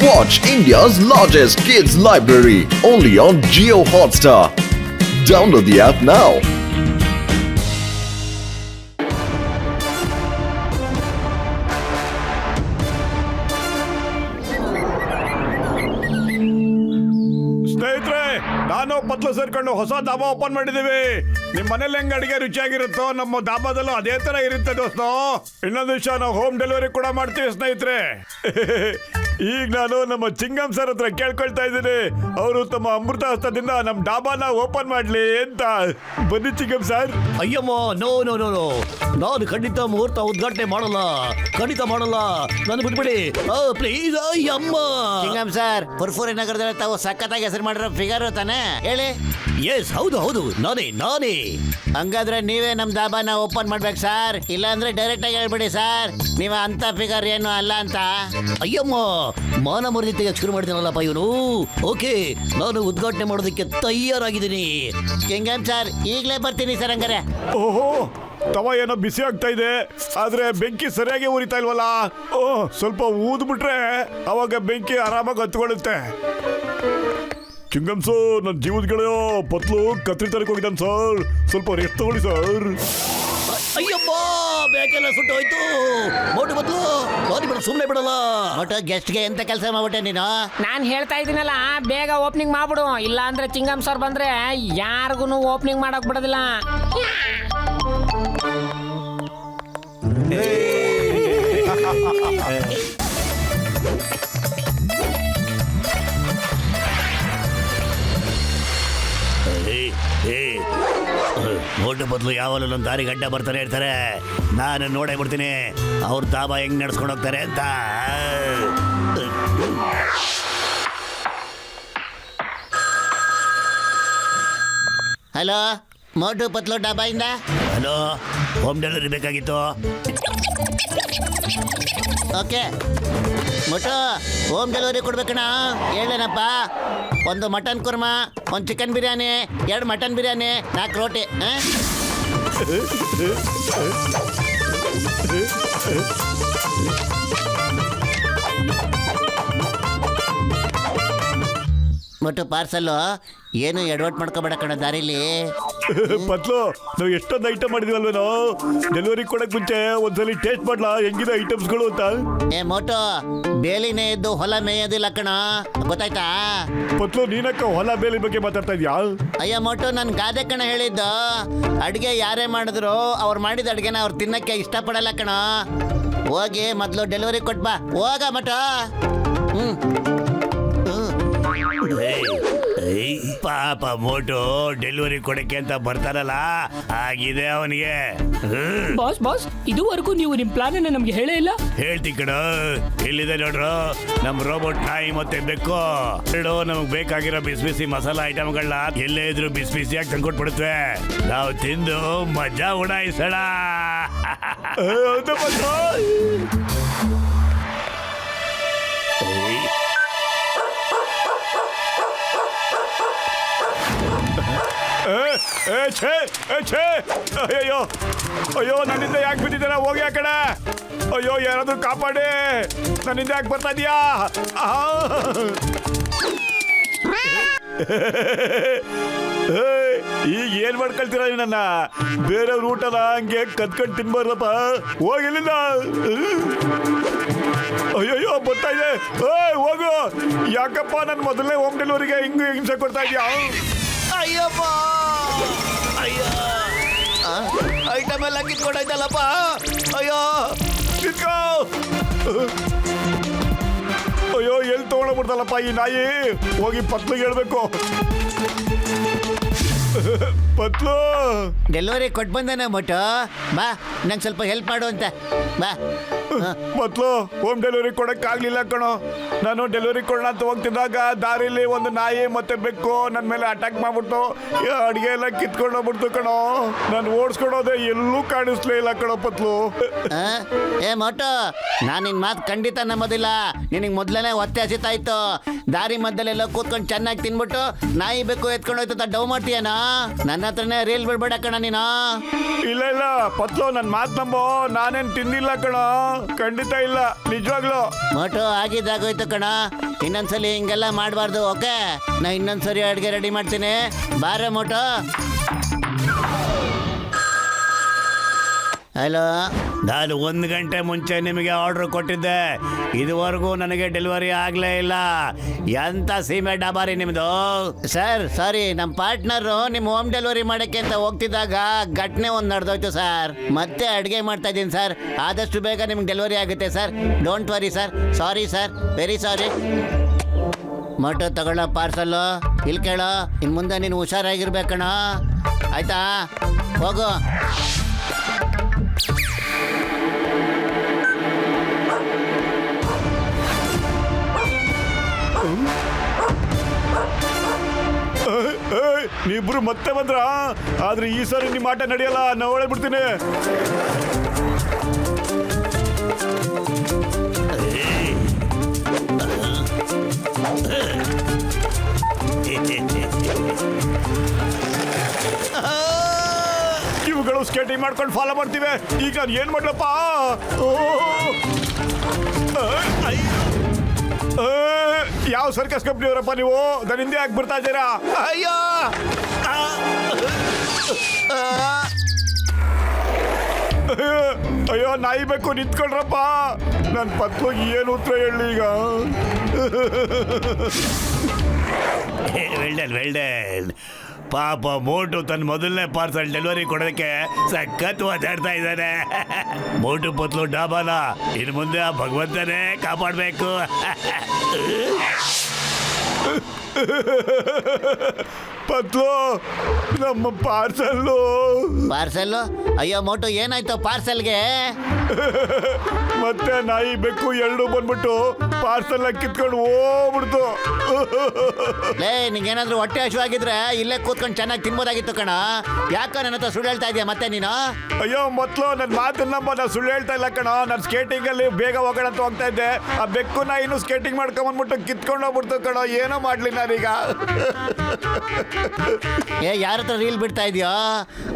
Watch India's largest kids library only on Jio Hotstar. Download the app now. ಸ್ನೇಹಿತರೆ, ನಾನು ಪತ್ಲು ಸೇರ್ಕೊಂಡು ಹೊಸ dhaba open ಮಾಡಿದೀವಿ. ನಿಮ್ ಮನೇಲಿ ಹೆಂಗ್ ಅಡಿಗೆ ರುಚಿಯಾಗಿರುತ್ತೋ ನಮ್ಮ ಧಾಬಾದಲ್ಲೂ ಅದೇ ತರ ಇರುತ್ತೆ ದೋಸ್ತು. ಇನ್ನೊಂದು ವಿಷಯ, ನಾವು ಹೋಮ್ ಡೆಲಿವರಿ ಕೂಡ ಮಾಡ್ತೀವಿ ಸ್ನೇಹಿತರೆ. ಈಗ ನಾನು ನಮ್ಮ ಚಿಂಗಂ ಸರ್ ಹತ್ರ ಕೇಳ್ಕೊಳ್ತಾ ಇದ್ದೀನಿ, ಅವರು ತಮ್ಮ ಅಮೃತ ಹಸ್ತದಿಂದ ನಮ್ಮ ಡಾಬಾನ ಓಪನ್ ಮಾಡ್ಲಿ ಅಂತ. ಬನ್ನಿ ಚಿಂಗಂ ಸರ್. ಅಯ್ಯಮ್ಮ, ನೋ ನೋ ನೋ ನೋ, ನಾನು ಖಂಡಿತ ಮುಹೂರ್ತ ಉದ್ಘಾಟನೆ ಮಾಡಲ್ಲ, ಖಂಡಿತ ಮಾಡಲ್ಲ. ನಾನು ಬಿಟ್ಬಿಡಿ ಪ್ಲೀಸ್. ಅಯ್ಯಮ್ಮ ಚಿಂಗಂ ಸರ್, ಪುರ್ಫುರಿ ನಗರದಲ್ಲಿ ತಾವು ಸಖತ್ತಾಗಿ ಹೆಸರು ಮಾಡಿರೋ ಫಿಗರ್ ತಾನೆ ಹೇಳಿ. ಎಸ್, ಹೌದು ಹೌದು, ನಾನೇ. ಹಂಗಾದ್ರೆ ನೀವೇ ನಮ್ ದಾಬಾನ ಓಪನ್ ಮಾಡ್ಬೇಕು ಸರ್, ಇಲ್ಲ ಅಂದ್ರೆ ಡೈರೆಕ್ಟ್ ಆಗಿ ಹೇಳ್ಬಿಡಿ ಸರ್, ನೀವ ಅಂತ ಫಿಗರ್ ಏನು ಅಲ್ಲ ಅಂತ. ಅಯ್ಯಮ್ಮ, ಮಾನ ಮರ್ಯಾದೆ ತೆಗೆಯಕ್ಕೆ ಶುರು ಮಾಡಿದ್ದೀನಲ್ಲಪ್ಪ ಇವನು. ಓಕೆ, ನಾನು ಉದ್ಘಾಟನೆ ಮಾಡೋದಕ್ಕೆ ತಯಾರಾಗಿದ್ದೀನಿ. ಚಿಂಗಂ ಸರ್, ಈಗಲೇ ಬರ್ತೀನಿ ಸರ್. ಹಂಗಾರೆ ಓಹೋ, ತವ ಏನೋ ಬಿಸಿ ಆಗ್ತಾ ಇದೆ, ಆದ್ರೆ ಬೆಂಕಿ ಸರಿಯಾಗಿ ಉರಿತಾ ಇಲ್ವಲ್ಲ. ಸ್ವಲ್ಪ ಊದ್ಬಿಟ್ರೆ ಅವಾಗ ಬೆಂಕಿ ಆರಾಮಾಗಿ ಹತ್ಕೊಳ್ಳುತ್ತೆ. ಚಿಂಗಂ ಸರ್, ನನ್ನ ಜೀವದ ಗೆಳೆಯ ಪತ್ಲು ಕತ್ರಿ ತರಕ್ಕೆ ಹೋಗಿದ್ದಾನೆ ಸರ್, ಸ್ವಲ್ಪ ರೆಸ್ಟ್ ತಗೊಳ್ಳಿ ಸರ್. ಅಯ್ಯಪ್ಪ, ಬೇಕೆಲ್ಲ ಸುಟ್ಟು ಹೋಯ್ತು. ಮೋಟು ಬದಲು ನಾನು ಸುಮ್ಮನೆ ಬಿಡಲ್ಲ. ಒಟ್ಟು ಗೆಸ್ಟ್ಗೆ ಎಂತ ಕೆಲಸ ಮಾಡ್ಬಿಟ್ಟೆ ನೀನು? ನಾನು ಹೇಳ್ತಾ ಇದ್ದೀನಲ್ಲ, ಬೇಗ ಓಪನಿಂಗ್ ಮಾಡ್ಬಿಡು, ಇಲ್ಲ ಅಂದ್ರೆ ಚಿಂಗಂ ಸರ್ ಬಂದ್ರೆ ಯಾರಿಗೂ ಓಪನಿಂಗ್ ಮಾಡಕ್ ಬಿಡೋದಿಲ್ಲ. ಮೋಟು ಬದಲು ಯಾವಾಗಲೂ ನನ್ನ ದಾರಿಗೆ ಅಡ್ಡ ಬರ್ತಾನೆ ಇರ್ತಾರೆ. ನಾನು ನೋಡೇ ಬಿಡ್ತೀನಿ ಅವ್ರ ದಾಬಾ ಹೆಂಗ್ ನಡ್ಸ್ಕೊಂಡು ಹೋಗ್ತಾರೆ ಅಂತ. ಹಲೋ, ಮೋಟು ಪತ್ಲು ಡಾಬಾಯಿಂದ. ಹಲೋ, ಹೋಮ್ ಡೆಲಿವರಿ ಬೇಕಾಗಿತ್ತು. ಓಕೆ ಮೋಟು, ಹೋಮ್ ಡೆಲಿವರಿ ಕೊಡ್ಬೇಕಣ್ಣ. ಹೇಳೇನಪ್ಪ, ಒಂದು ಮಟನ್ ಕುರ್ಮಾ, ಒಂದು ಚಿಕನ್ ಬಿರಿಯಾನಿ, 2 ಮಟನ್ ಬಿರಿಯಾನಿ, 4 ರೋಟಿ. ಮೋಟು ಪಾರ್ಸಲ್ಲು ಏನು ಎಡವಟ್ ಮಾಡ್ಕೊಬೇಡ ಕಣ ದಾರಿಲಿ. ಪತ್ಲು, ನಾವು ಎಷ್ಟೊಂದು ಐಟಮ್ ಮಾಡಿದೀವಲ್ವ, ನಾವು ಡೆಲಿವರಿ ಕೊಡಕ್ ಮುಂಚೆ ಒಂದ್ಸಲಿ ಟೇಸ್ಟ್ ಮಾಡ್ಲಾ ಹೆಂಗಿದೆ ಐಟಮ್ಸ್ಗಳು ಅಂತ. ಏ ಮೋಟು, ಬೇಲಿನೇ ಇದ್ದು ಹೊಲ ಮೇಯೋದಿಲ್ಲ ಕಣ, ಗೊತ್ತಾಯ್ತಾ? ಪತ್ಲು, ನೀನಕ್ಕ ಹೊಲ ಬೇಲಿ ಬಗ್ಗೆ ಮಾತಾಡ್ತಾ ಇದ್ಯಾ? ಅಯ್ಯ ಮೋಟು, ನನ್ ಗಾದೆ ಕಣ ಹೇಳಿದ್ದು. ಅಡ್ಗೆ ಯಾರೇ ಮಾಡಿದ್ರು ಅವ್ರು ಮಾಡಿದ ಅಡ್ಗೆನ ಅವ್ರು ತಿನ್ನಕ್ಕೆ ಇಷ್ಟಪಡಲ್ಲ ಕಣ. ಹೋಗಿ ಮೊದ್ಲು ಡೆಲಿವರಿ ಕೊಟ್ಬಾ, ಹೋಗ ಮಟ. ಪಾಪ ಮೋಟು ಡೆಲಿವರಿ ಕೊಡಕ್ಕೆ ಅಂತ ಬರ್ತಾರಲ್ಲ, ಆಗಿದೆ ಅವನಿಗೆ. ಬಾಸ್, ಇದುವರೆಗೂ ನೀವು ನಿಮ್ ಪ್ಲಾನ್ ಅನ್ನ ನಮ್ಗೆ ಹೇಳೇ ಇಲ್ಲ. ಹೇಳ್ತಿ ಕಣ, ಎಲ್ಲಿದೆ ನೋಡ್ರು ನಮ್ ರೋಬೋಟ್ ನಾಯಿ ಮತ್ತೆ ಬೆಕ್ಕು ಎರಡು. ನಮಗ್ ಬೇಕಾಗಿರೋ ಬಿಸಿ ಬಿಸಿ ಮಸಾಲಾ ಐಟಮ್ಗಳನ್ನ ಎಲ್ಲೇ ಇದ್ರು ಬಿಸಿ ಬಿಸಿಯಾಗಿ ತಂದ್ಕೊಟ್ಬಿಡುತ್ತವೆ. ನಾವು ತಿಂದು ಮಜಾ ಉಡಾಯಿಸೋಣ. ಹೌದು ಪತ್ಲು. ಅಯ್ಯೋ ಅಯ್ಯೋ, ನನ್ನಿಂದ ಯಾಕೆ ಬಿದ್ದಿದ್ದೀರ? ಹೋಗಿ ಆ ಕಡೆ. ಅಯ್ಯೋ, ಯಾರಾದ್ರೂ ಕಾಪಾಡಿ, ನನ್ನಿಂದ ಯಾಕೆ ಬರ್ತಾ ಇದೀಯಾ? ಈಗ ಏನ್ ಮಾಡ್ಕೊಳ್ತೀರ ನನ್ನ? ಬೇರೆಯವ್ರ ಊಟನ ಹಂಗೆ ಕತ್ಕೊಂಡು ತಿನ್ಬಾರ್ದಪ್ಪ, ಹೋಗಿಲ್ಲಿಂದ. ಅಯ್ಯಯ್ಯೋ, ಬರ್ತಾ ಇದೆ. ಹೋಗು. ಯಾಕಪ್ಪ ನನ್ನ ಮೊದಲನೇ ಹೋಮ್ ಡೆಲಿವರಿಗೆ ಹಿಂಗೆ ಹಿಂಸೆ ಕೊಡ್ತಾ ಇದೀಯಾ? ಅಯ್ಯಪ್ಪ, ಅಯ್ಯ, ಐಟಮ್ ಎಲ್ಲ ಕಿತ್ಕೊಂಡಾಯ್ತಲ್ಲಪ್ಪ. ಅಯ್ಯೋ, ನಿಂತ್ಕೋ. ಅಯ್ಯೋ, ಎಲ್ಲಿ ತಗೊಂಡೋಗ್ಬಿಡ್ತಲ್ಲಪ್ಪ ಈ ನಾಯಿ. ಹೋಗಿ ಪತ್ಲಿಗೆ ಹೇಳ್ಬೇಕು. ಪತ್ಲು, ಡೆಲಿವರಿ ಕೊಟ್ಟು ಬಂದಾನೆ ಮೋಟು. ಬಾ, ನಂಗೆ ಸ್ವಲ್ಪ ಹೆಲ್ಪ್ ಮಾಡು ಅಂತ ಬಾ. ಪತ್ಲು, ಹೋಮ್ ಡೆಲಿವರಿ ಕೊಡಕ್ಕಾಗ್ಲಿಲ್ಲ ಕಣೋ. ನಾನು ಡೆಲಿವರಿ ಕೊಡೋಣ ಅಂತ ಹೋಗ್ತಿದ್ದಾಗ ದಾರಿಲಿ ಒಂದು ನಾಯಿ ಮತ್ತೆ ಬೆಕ್ಕು ನನ್ನ ಮೇಲೆ ಅಟ್ಯಾಕ್ ಮಾಡ್ಬಿಟ್ಟು ಅಡಿಗೆ ಎಲ್ಲ ಕಿತ್ಕೊಂಡು ಹೋಗ್ಬಿಡ್ತು ಕಣೋ. ನಾನು ಓಡಿಸ್ಕೊಡೋದೆ ಎಲ್ಲೂ ಕಾಣಿಸ್ಲೇ ಇಲ್ಲ ಕಣೋ ಪತ್ಲು. ಏ ಮೋಟು, ನಾನು ನಿನ್ ಮಾತು ಖಂಡಿತ ನಂಬೋದಿಲ್ಲ. ನಿನಗೆ ಮೊದಲನೇ ಹೊತ್ತೆ ಹಸಿತಾ ಇತ್ತು, ದಾರಿ ಮಧ್ಯಲೆಲ್ಲ ಕೂತ್ಕೊಂಡು ಚೆನ್ನಾಗಿ ತಿನ್ಬಿಟ್ಟು ನಾಯಿ ಬೆಕ್ಕು ಎತ್ಕೊಂಡು ಹೋಯ್ತು ಡೌ ಮಾಡ್ತೀಯನಾ? ನನ್ನ ಹತ್ರನೇ ರೀಲ್ ಬಿಡ್ಬೇಡ ಕಣ ನೀನು. ಇಲ್ಲ ಇಲ್ಲ ಪತ್ಲು, ನನ್ನ ಮಾತು ನಂಬೋ, ನಾನೇನು ತಿಂದಿಲ್ಲ ಕಣೋ, ಖಂಡಿತ ಇಲ್ಲ, ನಿಜವಾಗ್ಲು. ಮೋಟು ಆಗಿದ್ದಾಗೋಯ್ತು ಕಣ. ಇನ್ನೊಂದ್ಸಲಿ ಹಿಂಗೆಲ್ಲ ಮಾಡಬಾರ್ದು. ಓಕೆ, ನಾ ಇನ್ನೊಂದ್ಸರಿ ಅಡುಗೆ ರೆಡಿ ಮಾಡ್ತೀನಿ. ಬಾರ ಮೋಟೋ. ಹಲೋ, ನಾನು 1 ಗಂಟೆ ಮುಂಚೆ ನಿಮಗೆ ಆರ್ಡರ್ ಕೊಟ್ಟಿದ್ದೆ, ಇದುವರೆಗೂ ನನಗೆ ಡೆಲಿವರಿ ಆಗಲೇ ಇಲ್ಲ. ಎಂತ ಸೀಮೆ ಡಾಬಾರಿ ನಿಮ್ಮದು? ಸರ್ ಸಾರಿ, ನಮ್ಮ ಪಾರ್ಟ್ನರು ನಿಮ್ಮ ಹೋಮ್ ಡೆಲಿವರಿ ಮಾಡೋಕ್ಕೆ ಅಂತ ಹೋಗ್ತಿದ್ದಾಗ ಘಟನೆ ಒಂದು ನಡೆದೋಯ್ತು ಸರ್. ಮತ್ತೆ ಅಡುಗೆ ಮಾಡ್ತಾ ಇದ್ದೀನಿ ಸರ್. ಆದಷ್ಟು ಬೇಗ ನಿಮ್ಗೆ ಡೆಲಿವರಿ ಆಗುತ್ತೆ sir. Don't worry sir. Sorry sir, very sorry. ಮೋಟೋ ತಗೊಳ್ಳೋ ಪಾರ್ಸಲ್ಲು. ಇಲ್ಲಿ ಕೇಳೋ, ಇನ್ನು ಮುಂದೆ ನೀನು ಹುಷಾರಾಗಿರ್ಬೇಕಣ, ಆಯ್ತಾ? ಹೋಗು. ನೀವಿಬ್ರು ಮತ್ತೆ ಬಂದ್ರ? ಆದ್ರೆ ಈ ಸಾರಿ ನಿಮ್ಮ ಆಟ ನಡೆಯಲ್ಲ, ನಾ ಒಳಗೆ ಬಿಡ್ತೀನಿ. ಇವುಗಳು ಸ್ಕೇಟಿಂಗ್ ಮಾಡ್ಕೊಂಡು ಫಾಲೋ ಮಾಡ್ತೀವಿ. ಈಗ ನಾನು ಏನ್ ಮಾಡ್ಲಪ್ಪ? ಯಾವ ಸರ್ಕಸ್ ಕಂಪ್ನಿಯವರಪ್ಪ ನೀವು? ನನ್ನ ಹಿಂದೆ ಯಾಕೆ ಬರ್ತಾ ಇದ್ದೀರಾ? ಅಯ್ಯೋ, ಅಯ್ಯೋ, ನಾಯಿ ಬೇಕು, ನಿಂತ್ಕೊಳ್ರಪ್ಪ. ನನ್ನ ಪತ್ನಿಗೆ ಏನು ಉತ್ತರ ಹೇಳಿ ಈಗ? ವೆಲ್ಡನ್. ಪಾಪ ಮೋಟು ತನ್ನ ಮೊದಲನೇ ಪಾರ್ಸಲ್ ಡೆಲಿವರಿ ಕೊಡೋದಕ್ಕೆ ಸಖತ್ ಒದ್ದಾಡ್ತಾ ಇದ್ದಾನೆ. ಮೋಟು ಪತ್ಲು ಡಾಬಾನ ಇನ್ನು ಮುಂದೆ ಆ ಭಗವಂತನೇ ಕಾಪಾಡಬೇಕು. ಪತ್ಲು, ನಮ್ಮ ಪಾರ್ಸಲ್ಲು. ಪಾರ್ಸಲ್ಲು? ಅಯ್ಯೋ ಮೋಟು, ಏನಾಯ್ತು ಪಾರ್ಸಲ್ಗೆ? ಮತ್ತೆ ನಾಯಿ ಬೆಕ್ಕು ಎರಡು ಬಂದ್ಬಿಟ್ಟು ಪಾರ್ಸಲ್ ಕಿತ್ಕೊಂಡು ಹೋಗ್ಬಿಡ್ತು. ಲೇ, ನಿಂಗೇನಾದ್ರೂ ಹೊಟ್ಟೆ ಹಸಿವಾಗಿದ್ರೆ ಇಲ್ಲೇ ಕೂತ್ಕೊಂಡು ಚೆನ್ನಾಗಿ ತಿನ್ಬೋದಾಗಿತ್ತು ಕಣ. ಯಾಕ ನನ್ನ ಹತ್ರ ಸುಳ್ಳು ಹೇಳ್ತಾ ಇದೆಯಾ ಮತ್ತೆ ನೀನು? ಅಯ್ಯೋ ಮೊದ್ಲು ನನ್ನ ಮಾತನ್ನ ನಾನು ಸುಳ್ಳು ಹೇಳ್ತಾ ಇಲ್ಲ ಕಣ. ನಾನು ಸ್ಕೇಟಿಂಗ್ ಅಲ್ಲಿ ಬೇಗ ಹೋಗೋಣ ಅಂತ ಹೋಗ್ತಾ ಇದ್ದೆ. ಆ ಬೆಕ್ಕು ನಾ ಇನ್ನು ಸ್ಕೇಟಿಂಗ್ ಮಾಡ್ಕೊಂಡ್ಬಂದ್ಬಿಟ್ಟು ಕಿತ್ಕೊಂಡು ಹೋಗ್ಬಿಡ್ತು ಕಣ. ಏನೋ ಮಾಡ್ಲಿ ನಾನೀಗ. ಏ, ಯಾರ ಹತ್ರ ರೀಲ್ ಬಿಡ್ತಾ ಇದೆಯೋ?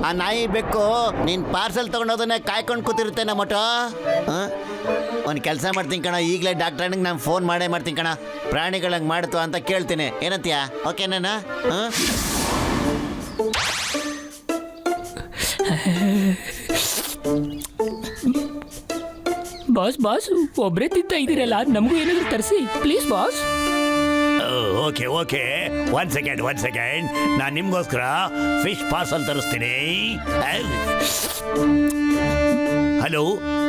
ಆ ನಾಯಿ ಬೆಕ್ಕು ನೀನ್ ಪಾರ್ಸಲ್ ತಗೊಂಡೋದನ್ನೇ ಕಾಯ್ಕೊಂಡು ಕೂತಿರುತ್ತೆ ನಮ್ಮ ಮೋಟೋ. ಒಂದು ಕೆಲಸ ಮಾಡ್ತೀನಿ ಕಣ, ಈಗಲೇ ಡಾಕ್ಟ್ರನಿಗೆ ನಾನು ಫೋನ್ ಮಾಡೇ ಮಾಡ್ತೀನಿ ಕಣ. ಪ್ರಾಣಿಗಳಂಗೆ ಮಾಡ್ತು ಅಂತ ಕೇಳ್ತೀನಿ, ಏನಂತೀಯ? ಓಕೆನಾ? ಬಾಸ್ ಬಾಸ್, ಒಬ್ರೇ ತಿಂತಾ ಇದ್ದೀರಲ್ಲ, ನಮಗೂ ಏನಾದ್ರು ತರಿಸಿ ಪ್ಲೀಸ್ ಬಾಸ್. Okay, 1 second. ನಾನು ನಿಮ್ಗೋಸ್ಕರ ಫಿಶ್ ಪಾರ್ಸಲ್ ತರಿಸ್ತೀನಿ. ಹಲೋ,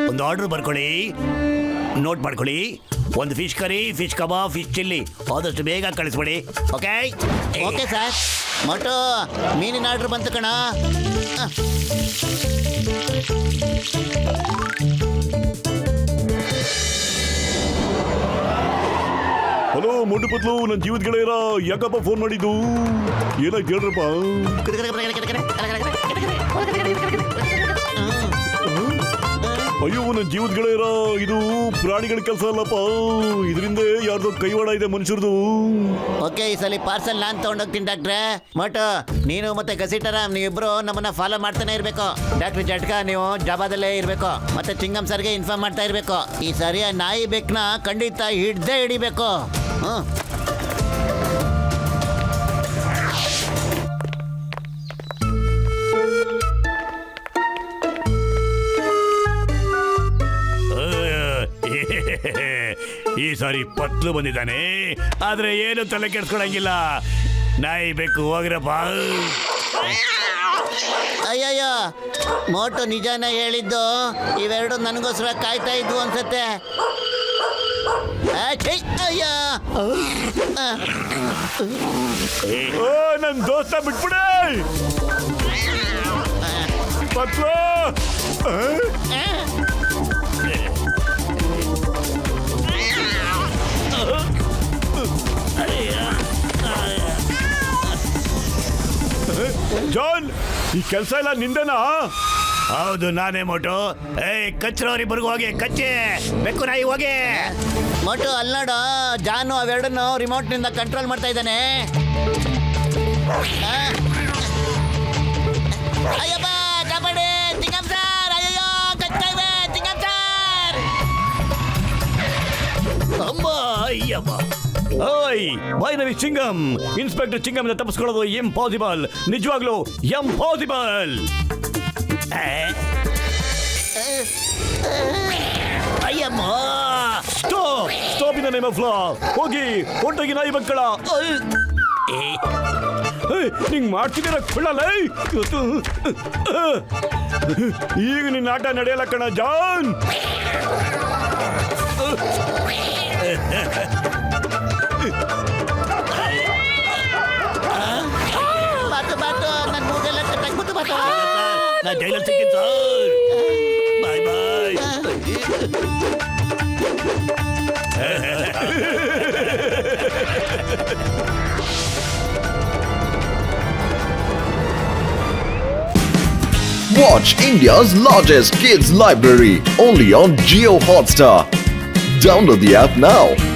ಒಂದು ಆರ್ಡರ್ ಬರ್ಕೊಳ್ಳಿ, ನೋಟ್ ಮಾಡ್ಕೊಳ್ಳಿ. ಒಂದು fish curry, fish kebab, fish chilli ಆದಷ್ಟು ಬೇಗ ಕಳಿಸ್ಬಿಡಿ. Okay okay sir. ಮೋಟೋ, ಮೀನಿನ ಆರ್ಡ್ರ್ ಬಂತು ಕಣ. ಹಲೋ ಮೊಂಡು ಪತ್ಲು, ನನ್ನ ಜೀವದ ಗೆಳೆಯರ. ಯಾಕಪ್ಪ ಫೋನ್ ಮಾಡಿದ್ದು? ಏನಾಯ್ತು ಹೇಳ್ರಪ್ಪ? ಅಯ್ಯೋ, ನನ್ನ ಜೀವದ ಗೆಳೆಯರ, ಇದು ಪ್ರಾಣಿಗಳ ಕೆಲಸ ಅಲ್ಲಪ್ಪ. ಇದರಿಂದ ಯಾರ್ದೋ ಕೈವಾಡ ಇದೆ ಮನುಷ್ಯರದು. ಓಕೆ, ಈ ಸಲ ಪಾರ್ಸಲ್ ನಾನು ತಗೊಂಡೋಗ್ತೀನಿ ಡಾಕ್ಟ್ರೆ. ಮೋಟೋ, ನೀನು ಮತ್ತೆ ಗಸಿಟರಾಮ್ ನೀವಿಬ್ರು ನಮ್ಮನ್ನ ಫಾಲೋ ಮಾಡ್ತಾನೆ ಇರಬೇಕು. ಡಾಕ್ಟ್ರ್ ಜಟ್ಕಾ, ನೀವು ಜಾಬಾದಲ್ಲೇ ಇರಬೇಕು. ಮತ್ತೆ ಚಿಂಗಮ್ ಸರ್ಗೆ ಇನ್ಫಾರ್ಮ್ ಮಾಡ್ತಾ ಇರಬೇಕು. ಈ ಸರಿ ಆ ನಾಯಿ ಬೆಕ್ನ ಖಂಡಿತ ಹಿಡ್ದೇ ಹಿಡಿಬೇಕು. ಈ ಸಾರಿ ಪತ್ಲು ಬಂದಿದ್ದಾನೆ, ಆದ್ರೆ ಏನು ತಲೆ ಕೆಡ್ಸ್ಕೊಳಂಗಿಲ್ಲ. ನಾಯಿ ಬೇಕು, ಹೋಗ್ರಪ್ಪ. ಅಯ್ಯಯ್ಯೋ, ಮೋಟು ನಿಜಾನ ಹೇಳಿದ್ದು. ಇವೆರಡು ನನಗೋಸ್ಕರ ಕಾಯ್ತಾ ಇದ್ವು ಅನ್ಸತ್ತೆ. ಅಯ್ಯ, ನನ್ನ ದೋಸ್ತ ಬಿಟ್ಬಿಡೆ ಪತ್ಲು. ಜಾನ್, ಈ ಕೆಲಸ ಎಲ್ಲ ನಿಂದೇನಾ? ಹೌದು, ನಾನೇ ಮೋಟು. ಕಚ್ಚರವರಿಬ್ಬರಿಗೂ ಹೋಗಿ ಕಚ್ಚೆ ಬೆಕ್ಕು ನಾಯಿ ಹೋಗಿ. ಮೋಟು, ಅಲ್ಲಾಡೋ, ಜಾನು ಅವೆರಡನ್ನು ರಿಮೋಟ್ನಿಂದ ಕಂಟ್ರೋಲ್ ಮಾಡ್ತಾ ಇದ್ದಾನೆ. ಅಯ್ಯಪ್ಪ, ಕಾಪಾಡಿ ಚಿಂಗಮ್ ಸರ್. ಅಯ್ಯೋ, ಕಚ್ತಾ ಇವೆ ಚಿಂಗಮ್ ಸರ್. ಅಮ್ಮ, ಅಯ್ಯಮ್ಮ, ಓಯ್ ವೈರವಿ ಚಿಂಗಂ ಇನ್ಸ್ಪೆಕ್ಟರ್ ಚಿಂಗಂ ತಪ್ಪಿಸ್ಕೊಳ್ಳೋದು ಇಂಪಾಸಿಬಲ್, ನಿಜವಾಗ್ಲೂ ಇಂಪಾಸಿಬಲ್. ಅಯ್ಯಮ್ಮ. Stop in the name of law. ಹೋಗಿ ಹೊಂಟೋಗಿ ನಾಯಿ ಮಕ್ಕಳ. ನಿಂಗ್ ಮಾಡ್ತಿದ್ದೀರ ಕೊಳ್ಳಲ್ಲ ಇವತ್ತು. ಈಗ ನಿನ್ನ ಆಟ ನಡೆಯಲ್ಲ ಕಣ ಜಾನ್. ಬಾತು ಬಾತು ನನ್ನ ಮೂಗೆಲ್ಲ ಕಟ್ಟಾಕ್ಬಿಟ್ಟು ಬಾತು. ನಾ ಜೈಲಲ್ಲಿ ಸಿಕ್ಕಿದ್ sir. Bye bye. Watch India's largest kids library only on Geo Hotstar. Download the app now.